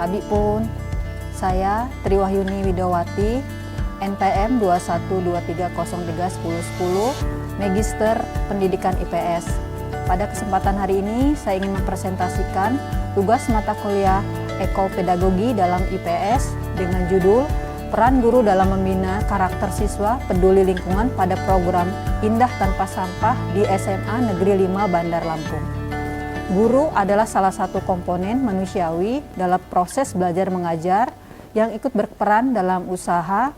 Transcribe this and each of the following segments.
Habipun, saya Triwahyuni Widowati, NPM 2123031010, Magister Pendidikan IPS. Pada kesempatan hari ini, saya ingin mempresentasikan tugas mata kuliah Ekopedagogi dalam IPS dengan judul Peran Guru dalam Membina Karakter Siswa Peduli Lingkungan pada Program Indah Tanpa Sampah di SMA Negeri 5 Bandar Lampung. Guru adalah salah satu komponen manusiawi dalam proses belajar mengajar yang ikut berperan dalam usaha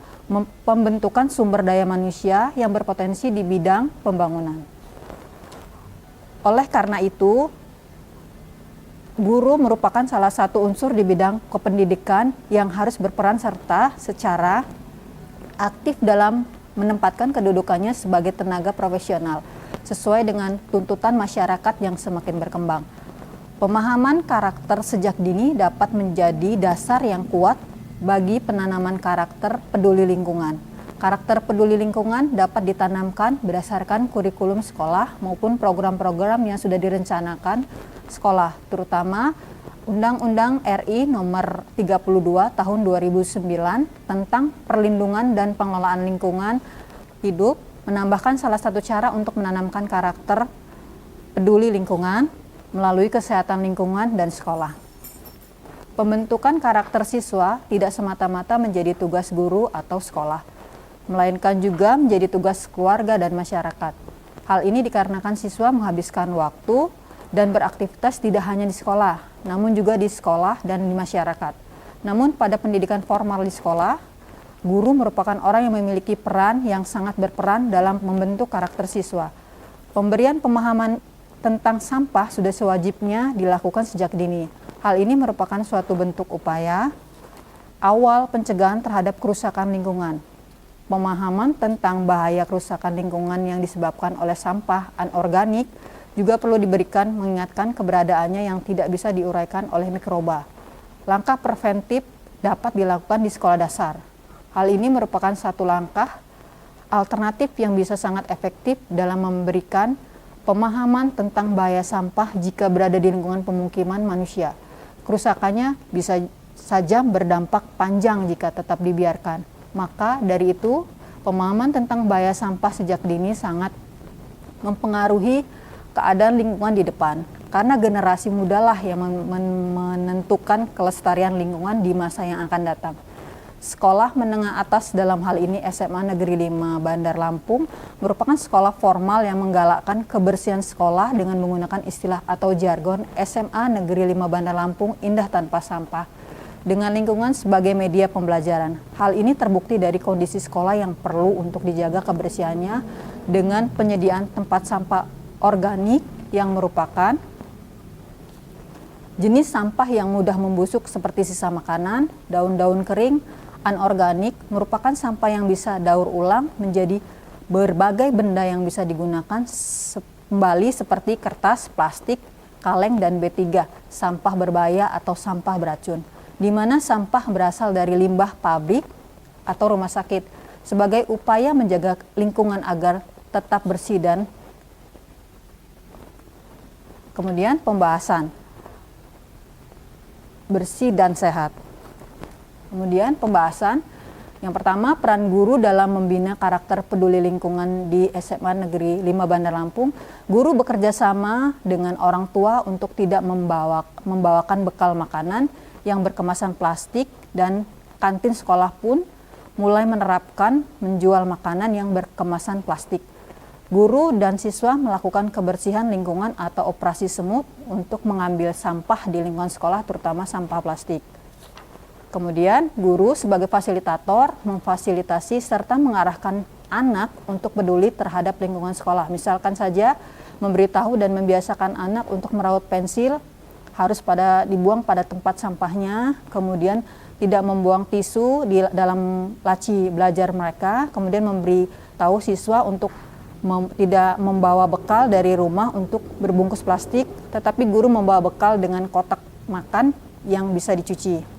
pembentukan sumber daya manusia yang berpotensi di bidang pembangunan. Oleh karena itu, guru merupakan salah satu unsur di bidang kependidikan yang harus berperan serta secara aktif dalam menempatkan kedudukannya sebagai tenaga profesional sesuai dengan tuntutan masyarakat yang semakin berkembang. Pemahaman karakter sejak dini dapat menjadi dasar yang kuat bagi penanaman karakter peduli lingkungan. Karakter peduli lingkungan dapat ditanamkan berdasarkan kurikulum sekolah maupun program-program yang sudah direncanakan sekolah, terutama Undang-Undang RI Nomor 32 Tahun 2009 tentang perlindungan dan pengelolaan lingkungan hidup menambahkan salah satu cara untuk menanamkan karakter peduli lingkungan melalui kesehatan lingkungan dan sekolah. Pembentukan karakter siswa tidak semata-mata menjadi tugas guru atau sekolah, melainkan juga menjadi tugas keluarga dan masyarakat. Hal ini dikarenakan siswa menghabiskan waktu dan beraktivitas tidak hanya di sekolah, namun juga di sekolah dan di masyarakat. Namun pada pendidikan formal di sekolah, guru merupakan orang yang memiliki peran yang sangat berperan dalam membentuk karakter siswa. Pemberian pemahaman tentang sampah sudah sewajibnya dilakukan sejak dini. Hal ini merupakan suatu bentuk upaya awal pencegahan terhadap kerusakan lingkungan. Pemahaman tentang bahaya kerusakan lingkungan yang disebabkan oleh sampah anorganik juga perlu diberikan mengingatkan keberadaannya yang tidak bisa diuraikan oleh mikroba. Langkah preventif dapat dilakukan di sekolah dasar. Hal ini merupakan satu langkah alternatif yang bisa sangat efektif dalam memberikan pemahaman tentang bahaya sampah jika berada di lingkungan pemukiman manusia. Kerusakannya bisa saja berdampak panjang jika tetap dibiarkan. Maka dari itu, pemahaman tentang bahaya sampah sejak dini sangat mempengaruhi keadaan lingkungan di depan, karena generasi muda lah yang menentukan kelestarian lingkungan di masa yang akan datang. Sekolah menengah atas dalam hal ini SMA Negeri 5 Bandar Lampung merupakan sekolah formal yang menggalakkan kebersihan sekolah dengan menggunakan istilah atau jargon SMA Negeri 5 Bandar Lampung Indah Tanpa Sampah dengan lingkungan sebagai media pembelajaran. Hal ini terbukti dari kondisi sekolah yang perlu untuk dijaga kebersihannya dengan penyediaan tempat sampah organik yang merupakan jenis sampah yang mudah membusuk seperti sisa makanan, daun-daun kering, anorganik merupakan sampah yang bisa daur ulang menjadi berbagai benda yang bisa digunakan kembali seperti kertas, plastik, kaleng, dan B3, sampah berbahaya atau sampah beracun, di mana sampah berasal dari limbah pabrik atau rumah sakit sebagai upaya menjaga lingkungan agar tetap bersih dan kemudian pembahasan bersih dan sehat. Kemudian pembahasan yang pertama, peran guru dalam membina karakter peduli lingkungan di SMA Negeri 5 Bandar Lampung. Guru bekerja sama dengan orang tua untuk tidak membawakan bekal makanan yang berkemasan plastik, dan kantin sekolah pun mulai menerapkan menjual makanan yang berkemasan plastik. Guru dan siswa melakukan kebersihan lingkungan atau operasi semut untuk mengambil sampah di lingkungan sekolah, terutama sampah plastik. Kemudian, guru sebagai fasilitator memfasilitasi serta mengarahkan anak untuk peduli terhadap lingkungan sekolah. Misalkan saja memberitahu dan membiasakan anak untuk merawat pensil harus dibuang pada tempat sampahnya, kemudian tidak membuang tisu di dalam laci belajar mereka, kemudian memberitahu siswa untuk tidak membawa bekal dari rumah untuk berbungkus plastik, tetapi guru membawa bekal dengan kotak makan yang bisa dicuci.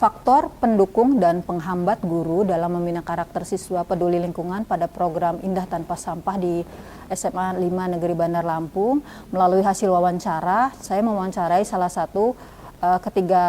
Faktor pendukung dan penghambat guru dalam membina karakter siswa peduli lingkungan pada program Indah Tanpa Sampah di SMA 5 Negeri Bandar Lampung. Melalui hasil wawancara, saya mewawancarai salah satu ketiga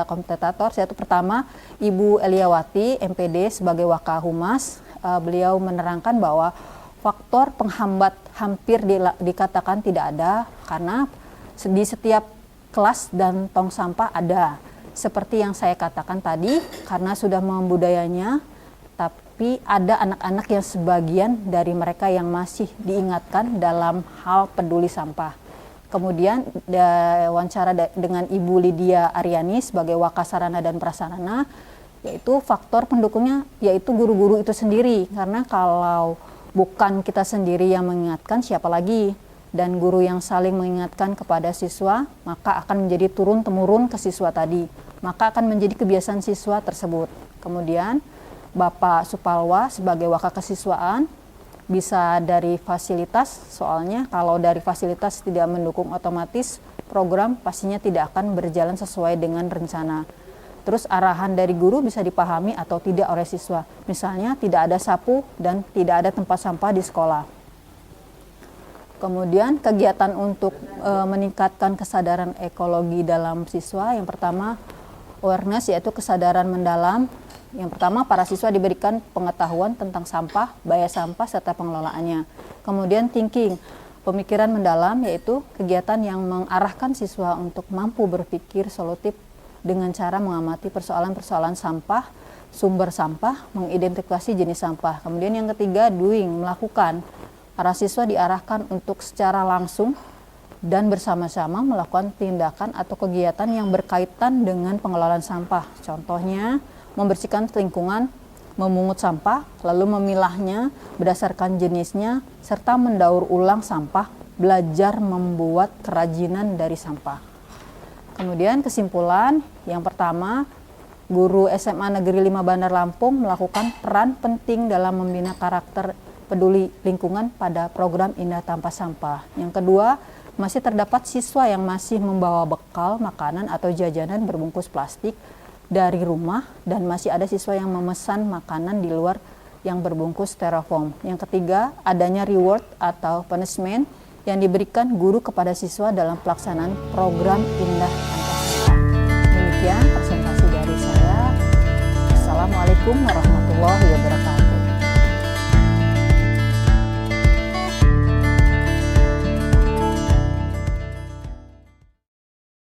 kompetitor, yaitu pertama Ibu Eliawati MPD sebagai Wakahumas. Beliau menerangkan bahwa faktor penghambat hampir dikatakan tidak ada karena di setiap kelas dan tong sampah ada. Seperti yang saya katakan tadi, karena sudah membudayanya, tapi ada anak-anak yang sebagian dari mereka yang masih diingatkan dalam hal peduli sampah. Kemudian wawancara dengan Ibu Lydia Aryani sebagai Wakasarana dan Prasarana, yaitu faktor pendukungnya yaitu guru-guru itu sendiri, karena kalau bukan kita sendiri yang mengingatkan, siapa lagi? Dan guru yang saling mengingatkan kepada siswa, maka akan menjadi turun-temurun ke siswa tadi. Maka akan menjadi kebiasaan siswa tersebut. Kemudian Bapak Supalwa sebagai Wakakesiswaan, bisa dari fasilitas, soalnya kalau dari fasilitas tidak mendukung, otomatis program pastinya tidak akan berjalan sesuai dengan rencana. Terus arahan dari guru bisa dipahami atau tidak oleh siswa. Misalnya tidak ada sapu dan tidak ada tempat sampah di sekolah. Kemudian kegiatan untuk meningkatkan kesadaran ekologi dalam siswa. Yang pertama awareness, yaitu kesadaran mendalam. Yang pertama para siswa diberikan pengetahuan tentang sampah, bahaya sampah, serta pengelolaannya. Kemudian thinking, pemikiran mendalam, yaitu kegiatan yang mengarahkan siswa untuk mampu berpikir solutif dengan cara mengamati persoalan-persoalan sampah, sumber sampah, mengidentifikasi jenis sampah. Kemudian yang ketiga, doing, melakukan. Para siswa diarahkan untuk secara langsung dan bersama-sama melakukan tindakan atau kegiatan yang berkaitan dengan pengelolaan sampah. Contohnya, membersihkan lingkungan, memungut sampah, lalu memilahnya berdasarkan jenisnya, serta mendaur ulang sampah, belajar membuat kerajinan dari sampah. Kemudian kesimpulan, yang pertama, guru SMA Negeri 5 Bandar Lampung melakukan peran penting dalam membina karakter peduli lingkungan pada program Indah Tanpa Sampah. Yang kedua, masih terdapat siswa yang masih membawa bekal makanan atau jajanan berbungkus plastik dari rumah, dan masih ada siswa yang memesan makanan di luar yang berbungkus styrofoam. Yang ketiga, adanya reward atau punishment yang diberikan guru kepada siswa dalam pelaksanaan program Indah Tanpa Sampah. Demikian presentasi dari saya. Assalamualaikum warahmatullahi wabarakatuh.